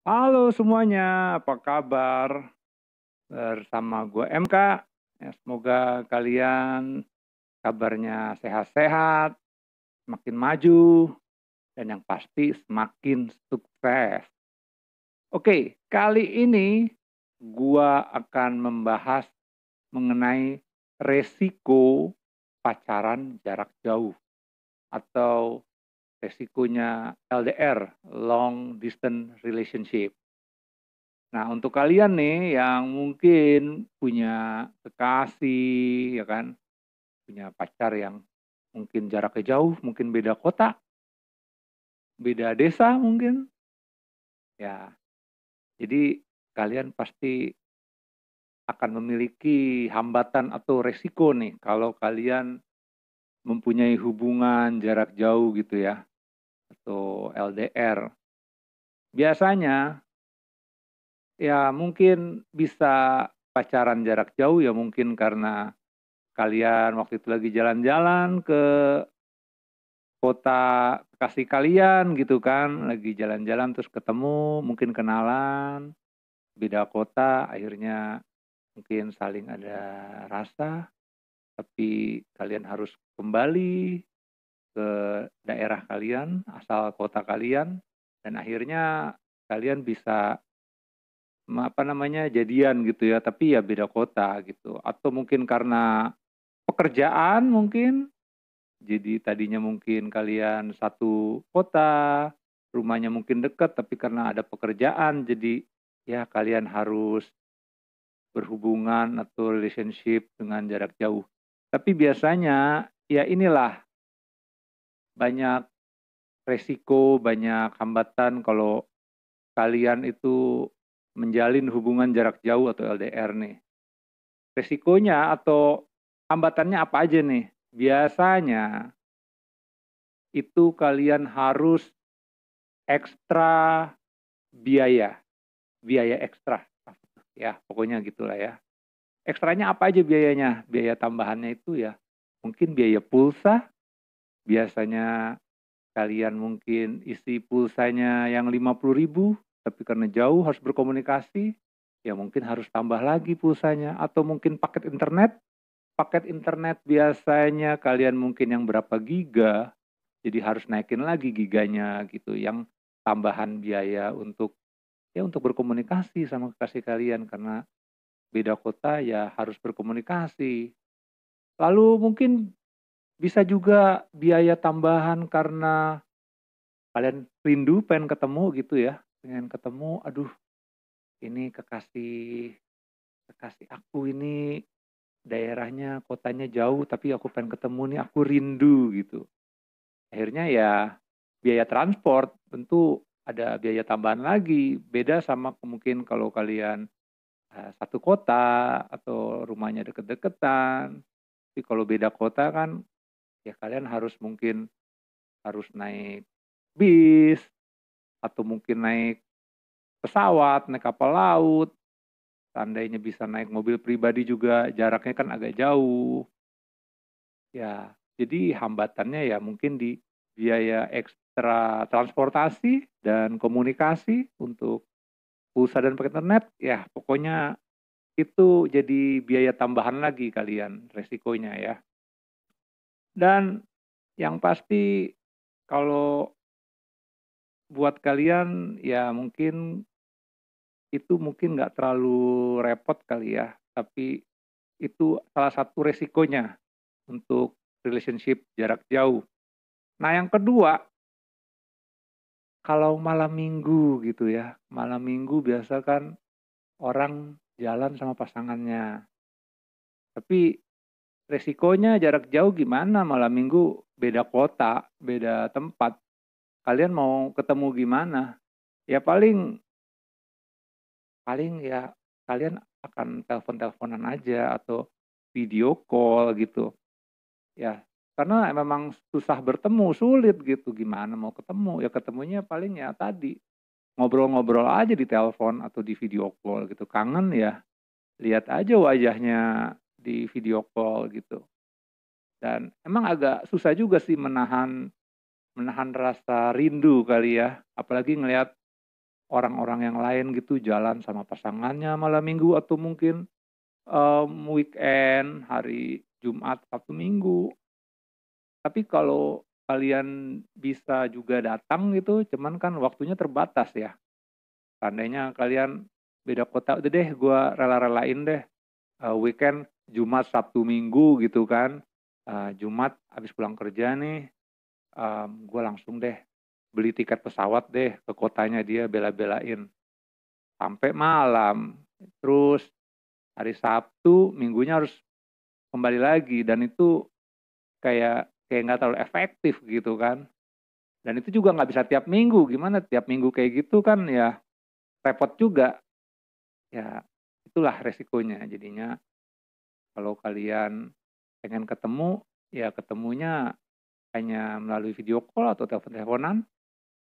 Halo semuanya, apa kabar? Bersama gue MK. Ya, semoga kalian kabarnya sehat-sehat, semakin maju, dan yang pasti semakin sukses. Oke, kali ini gua akan membahas mengenai resiko pacaran jarak jauh atau resikonya LDR, long distance relationship. Nah, untuk kalian nih yang mungkin punya kekasih, ya kan, punya pacar yang mungkin jaraknya jauh, mungkin beda kota, beda desa mungkin, ya. Jadi kalian pasti akan memiliki hambatan atau resiko nih kalau kalian mempunyai hubungan jarak jauh gitu ya, atau LDR. Biasanya ya mungkin bisa pacaran jarak jauh ya mungkin karena kalian waktu itu lagi jalan-jalan ke kota kekasih kalian gitu kan, lagi jalan-jalan terus ketemu, mungkin kenalan, beda kota, akhirnya mungkin saling ada rasa, tapi kalian harus kembali ke daerah kalian, asal kota kalian, dan akhirnya kalian bisa apa namanya jadian gitu ya, tapi ya beda kota gitu, atau mungkin karena pekerjaan mungkin. Jadi tadinya mungkin kalian satu kota, rumahnya mungkin dekat, tapi karena ada pekerjaan, jadi ya kalian harus berhubungan atau relationship dengan jarak jauh. Tapi biasanya ya inilah banyak resiko, banyak hambatan kalau kalian itu menjalin hubungan jarak jauh atau LDR nih. Resikonya atau hambatannya apa aja nih? Biasanya itu kalian harus ekstra biaya, biaya ekstra, ya pokoknya gitulah ya. Ekstranya apa aja biayanya? Biaya tambahannya itu ya mungkin biaya pulsa, biasanya kalian mungkin isi pulsanya yang 50.000, tapi karena jauh harus berkomunikasi, ya mungkin harus tambah lagi pulsanya, atau mungkin paket internet biasanya kalian mungkin yang berapa giga, jadi harus naikin lagi giganya gitu, yang tambahan biaya untuk ya untuk berkomunikasi sama kekasih kalian karena beda kota ya harus berkomunikasi. Lalu mungkin bisa juga biaya tambahan karena kalian rindu pengen ketemu gitu ya, pengen ketemu, aduh ini kekasih kekasih aku ini daerahnya, kotanya jauh tapi aku pengen ketemu nih, aku rindu gitu. Akhirnya ya biaya transport tentu ada biaya tambahan lagi, beda sama mungkin kalau kalian satu kota atau rumahnya deket-deketan. Tapi kalau beda kota kan ya kalian harus mungkin harus naik bis atau mungkin naik pesawat, naik kapal laut. Seandainya bisa naik mobil pribadi juga jaraknya kan agak jauh. Ya, jadi hambatannya ya mungkin di biaya ekstra transportasi dan komunikasi untuk pulsa dan paket internet. Ya, pokoknya itu jadi biaya tambahan lagi kalian resikonya ya. Dan yang pasti kalau buat kalian ya mungkin itu mungkin nggak terlalu repot kali ya, tapi itu salah satu resikonya untuk relationship jarak jauh. Nah yang kedua, kalau malam minggu gitu ya, malam minggu biasa kan orang jalan sama pasangannya. Tapi resikonya jarak jauh gimana malam minggu beda kota, beda tempat. Kalian mau ketemu gimana? Ya paling paling ya kalian akan telepon-teleponan aja atau video call gitu. Ya, karena memang susah bertemu, sulit gitu. Gimana mau ketemu? Ya ketemunya paling ya tadi ngobrol-ngobrol aja di telepon atau di video call gitu. Kangen ya, lihat aja wajahnya di video call gitu. Dan emang agak susah juga sih menahan menahan rasa rindu kali ya, apalagi ngelihat orang-orang yang lain gitu jalan sama pasangannya malam minggu atau mungkin weekend, hari Jumat, Sabtu, Minggu. Tapi kalau kalian bisa juga datang gitu, cuman kan waktunya terbatas ya. Seandainya kalian beda kota, udah deh gua rela-relain deh weekend Jumat, Sabtu, Minggu gitu kan. Jumat habis pulang kerja nih, gue langsung deh beli tiket pesawat deh ke kotanya dia, bela-belain sampai malam. Terus hari Sabtu, Minggunya harus kembali lagi, dan itu kayak nggak terlalu efektif gitu kan. Dan itu juga nggak bisa tiap minggu, gimana tiap minggu kayak gitu kan ya repot juga. Ya itulah resikonya. Jadinya kalau kalian pengen ketemu, ya ketemunya hanya melalui video call atau telepon-teleponan.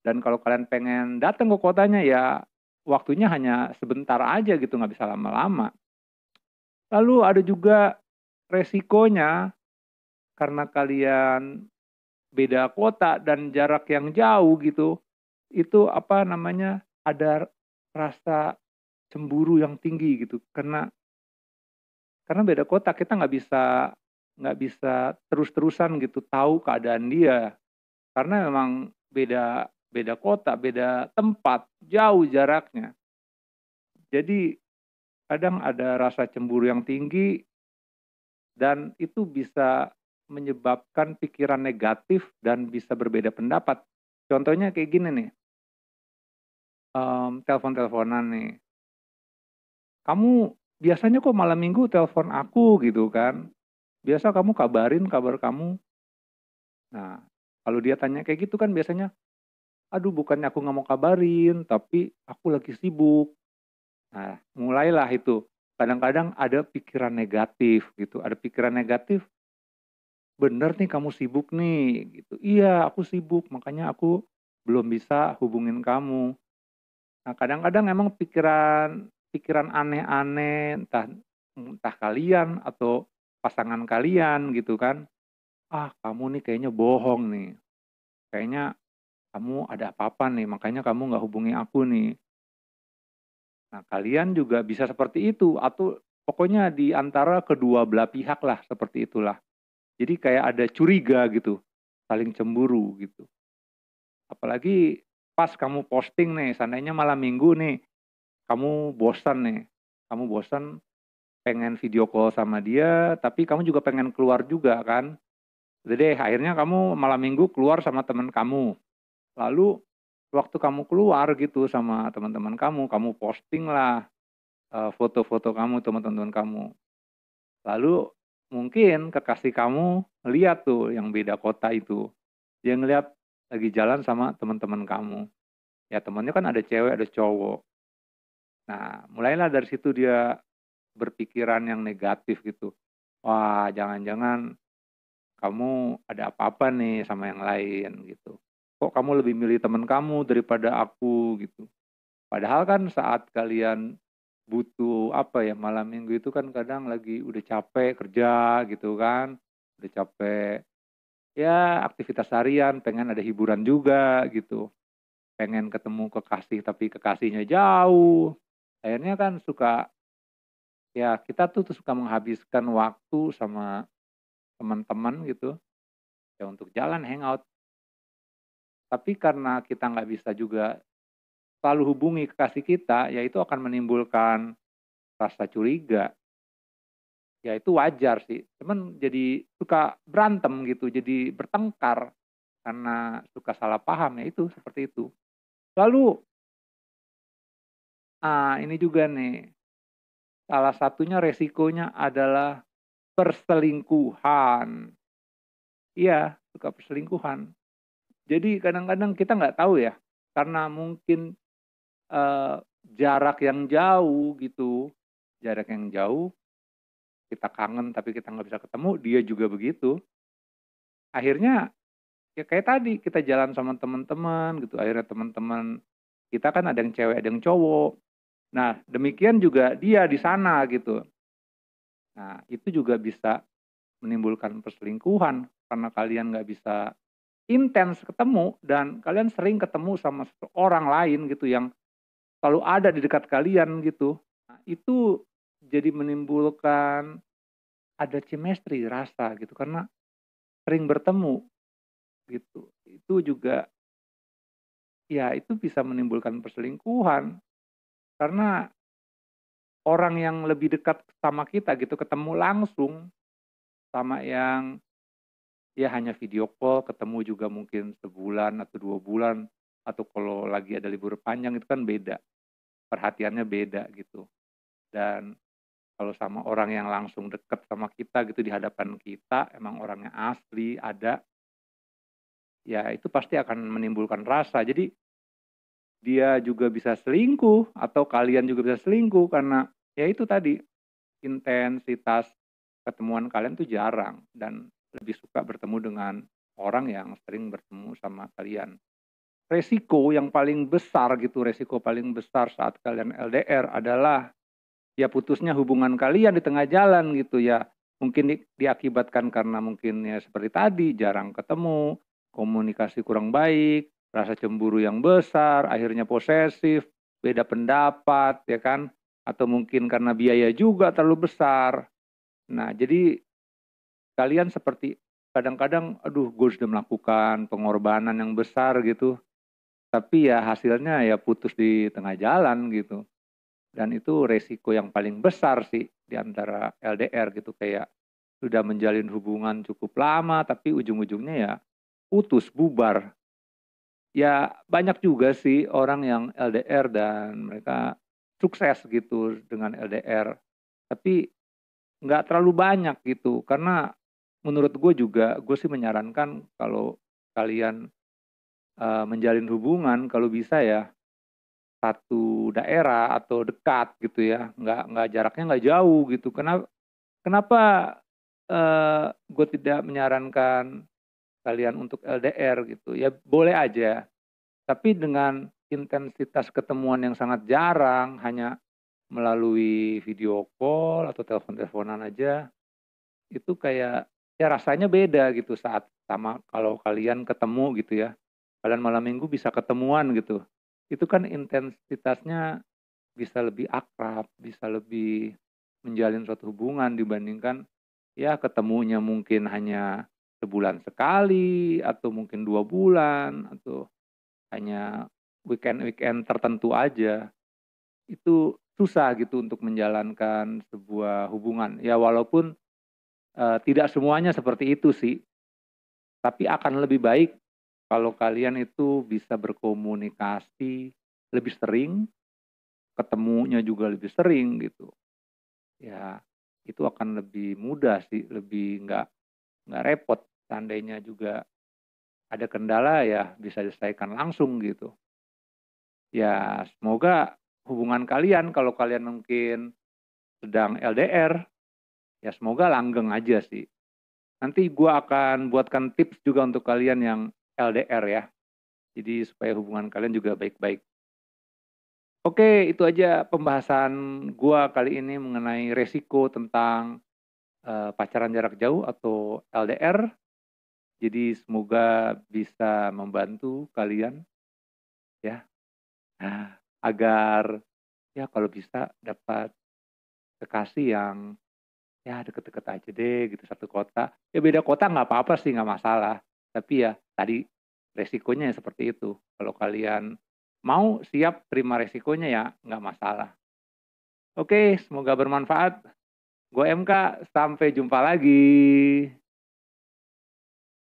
Dan kalau kalian pengen datang ke kotanya, ya waktunya hanya sebentar aja gitu, nggak bisa lama-lama. Lalu ada juga resikonya, karena kalian beda kota dan jarak yang jauh gitu, itu apa namanya, ada rasa cemburu yang tinggi gitu. Karena beda kota, kita nggak bisa terus-terusan gitu tahu keadaan dia, karena memang beda beda kota, beda tempat, jauh jaraknya. Jadi kadang ada rasa cemburu yang tinggi, dan itu bisa menyebabkan pikiran negatif dan bisa berbeda pendapat. Contohnya kayak gini nih, telepon-teleponan nih, "Kamu biasanya kok malam minggu telepon aku?" Gitu kan. "Biasa kamu kabarin kabar kamu." Nah, kalau dia tanya kayak gitu kan biasanya, "Aduh bukannya aku nggak mau kabarin, tapi aku lagi sibuk." Nah, mulailah itu. Kadang-kadang ada pikiran negatif gitu, ada pikiran negatif, "Bener nih kamu sibuk nih," gitu. "Iya, aku sibuk, makanya aku belum bisa hubungin kamu." Nah, kadang-kadang emang pikiran pikiran aneh-aneh, entah entah kalian atau pasangan kalian gitu kan, "Ah, kamu nih kayaknya bohong nih, kayaknya kamu ada apa-apa nih, makanya kamu nggak hubungi aku nih." Nah, kalian juga bisa seperti itu, atau pokoknya di antara kedua belah pihak lah, seperti itulah. Jadi kayak ada curiga gitu, saling cemburu gitu. Apalagi pas kamu posting nih, seandainya malam minggu nih, kamu bosan nih, kamu bosan pengen video call sama dia, tapi kamu juga pengen keluar juga kan. Udah deh, akhirnya kamu malam minggu keluar sama teman kamu. Lalu waktu kamu keluar gitu sama teman-teman kamu posting lah foto-foto kamu, teman-teman kamu. Lalu mungkin kekasih kamu lihat tuh yang beda kota itu. Dia ngelihat lagi jalan sama teman-teman kamu. Ya temannya kan ada cewek, ada cowok. Nah, mulailah dari situ dia berpikiran yang negatif gitu. Wah, jangan-jangan kamu ada apa-apa nih sama yang lain gitu. Kok kamu lebih milih teman kamu daripada aku gitu. Padahal kan saat kalian butuh apa ya, malam minggu itu kan kadang lagi udah capek kerja gitu kan, udah capek ya aktivitas harian, pengen ada hiburan juga gitu, pengen ketemu kekasih tapi kekasihnya jauh. Akhirnya kan suka, ya kita tuh suka menghabiskan waktu sama teman-teman gitu, ya untuk jalan hangout. Tapi karena kita nggak bisa juga selalu hubungi kekasih kita, ya itu akan menimbulkan rasa curiga. Ya itu wajar sih, cuman jadi suka berantem gitu, jadi bertengkar karena suka salah paham, ya itu seperti itu. Lalu, ini juga nih, salah satunya resikonya adalah perselingkuhan. Iya, suka perselingkuhan. Jadi kadang-kadang kita nggak tahu ya, karena mungkin, eee, jarak yang jauh gitu, jarak yang jauh, kita kangen tapi kita nggak bisa ketemu, dia juga begitu. Akhirnya ya kayak tadi, kita jalan sama teman-teman gitu, akhirnya teman-teman kita kan ada yang cewek, ada yang cowok. Nah, demikian juga dia di sana gitu. Nah, itu juga bisa menimbulkan perselingkuhan karena kalian nggak bisa intens ketemu dan kalian sering ketemu sama orang lain gitu yang selalu ada di dekat kalian gitu. Nah, itu jadi menimbulkan ada chemistry rasa gitu karena sering bertemu gitu. Itu juga ya itu bisa menimbulkan perselingkuhan karena orang yang lebih dekat sama kita gitu ketemu langsung sama yang ya hanya video call, ketemu juga mungkin sebulan atau 2 bulan, atau kalau lagi ada libur panjang itu kan beda, perhatiannya beda gitu. Dan kalau sama orang yang langsung deket sama kita gitu di hadapan kita, emang orangnya asli, ada, ya itu pasti akan menimbulkan rasa. Jadi dia juga bisa selingkuh atau kalian juga bisa selingkuh karena ya itu tadi, intensitas ketemuan kalian tuh jarang dan lebih suka bertemu dengan orang yang sering bertemu sama kalian. Resiko yang paling besar gitu, resiko paling besar saat kalian LDR adalah ya putusnya hubungan kalian di tengah jalan gitu ya. Mungkin diakibatkan karena mungkin ya seperti tadi, jarang ketemu, komunikasi kurang baik, rasa cemburu yang besar, akhirnya posesif, beda pendapat ya kan, atau mungkin karena biaya juga terlalu besar. Nah, jadi kalian seperti kadang-kadang, aduh gue sudah melakukan pengorbanan yang besar gitu, tapi ya hasilnya ya putus di tengah jalan gitu. Dan itu resiko yang paling besar sih di antara LDR gitu, kayak sudah menjalin hubungan cukup lama tapi ujung-ujungnya ya putus, bubar. Ya banyak juga sih orang yang LDR dan mereka sukses gitu dengan LDR. Tapi nggak terlalu banyak gitu, karena menurut gue juga, gue sih menyarankan kalau kalian menjalin hubungan kalau bisa ya satu daerah atau dekat gitu ya, nggak jaraknya nggak jauh gitu. Kenapa gue tidak menyarankan kalian untuk LDR gitu? Ya boleh aja, tapi dengan intensitas ketemuan yang sangat jarang, hanya melalui video call atau telepon-teleponan aja, itu kayak ya rasanya beda gitu saat sama kalau kalian ketemu gitu ya. Kalian malam minggu bisa ketemuan gitu. Itu kan intensitasnya bisa lebih akrab, bisa lebih menjalin suatu hubungan dibandingkan ya ketemunya mungkin hanya sebulan sekali atau mungkin 2 bulan atau hanya weekend-weekend tertentu aja. Itu susah gitu untuk menjalankan sebuah hubungan. Ya walaupun tidak semuanya seperti itu sih, tapi akan lebih baik kalau kalian itu bisa berkomunikasi lebih sering, ketemunya juga lebih sering gitu. Ya, itu akan lebih mudah sih, lebih nggak repot. Seandainya juga ada kendala ya bisa diselesaikan langsung gitu. Ya, semoga hubungan kalian kalau kalian mungkin sedang LDR, ya semoga langgeng aja sih. Nanti gua akan buatkan tips juga untuk kalian yang LDR ya. Jadi supaya hubungan kalian juga baik-baik. Oke, itu aja pembahasan gua kali ini mengenai resiko tentang pacaran jarak jauh atau LDR. Jadi semoga bisa membantu kalian ya, nah, agar ya kalau bisa dapat kekasih yang ya deket-deket aja deh gitu, satu kota. Ya beda kota nggak apa-apa sih, nggak masalah. Tapi ya tadi resikonya ya seperti itu. Kalau kalian mau siap terima resikonya ya nggak masalah. Oke, semoga bermanfaat. Gue MK, sampai jumpa lagi.